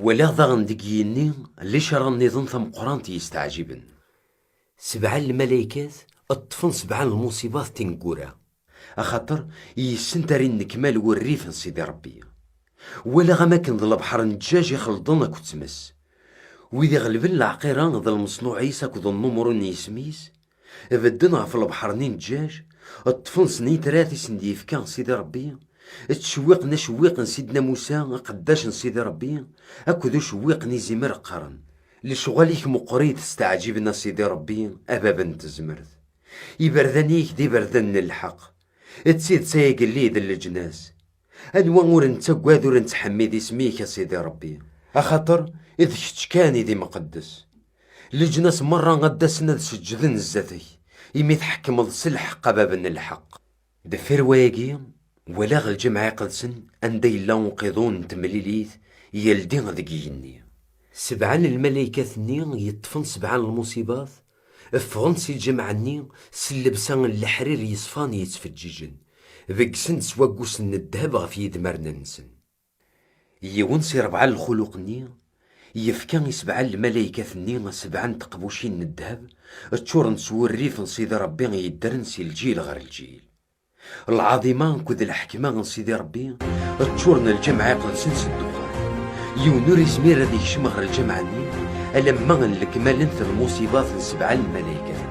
ولا ضغن دقيني اللي شرى النظام ثم قرانتي يستعجبن. 7 الملايكات اطفن 7 المصيبات تنقورا، اخاطر يسنتري النكمال والريف سيدي ربي. ولا غماكن ذا البحر نجاج يخلطنا كتمس، وإذا غلبن العقيران ذا المصنوع عيسى كذا النمر يسميس بدنا في البحر نجاج الطفن سنين 3 سنديف كان سيدي ربي. تشويق نشويق سيدنا موسى قداش سيدي ربي اكو شويق نزمر قرن لشغاليك مقريت استعجبنا سيدي ربي ابابا تزمرت يبردانيك دي بردن الحق تسيد سايق اللي ذا الجناس انوا ورنت قادر نتحمد اسميك يا سيدي ربي اخاطر اذ كان دي مقدس الجناس مرة غداسنا سجدن الزاتي يمي تحكم السلح قبابا الحق دفير واقي ولا الجمع قدسن اندي لا نقضون تمليليث يلدي ذقيني. 7 الملايكات ني يطفن 7 المصيبات افغنسي الجمع ني سلبسان الحرير يصفان يتفججن بقسن سواقوسن الذهب غف يدمرنا نسن. يونسي 4 الخلق ني يفكان 7 الملايكات ني 7 تقبوشين الذهب تشور نسور ريف سيدي ربي يدرنسي الجيل غير الجيل العظيمان كذ الحكمة سيدي ربي تشورنا الجمع قدسن الدخان يونور يسمير هذيك شمغر الجمع ني ألما الكمال انث المصيبات 7 الملايكات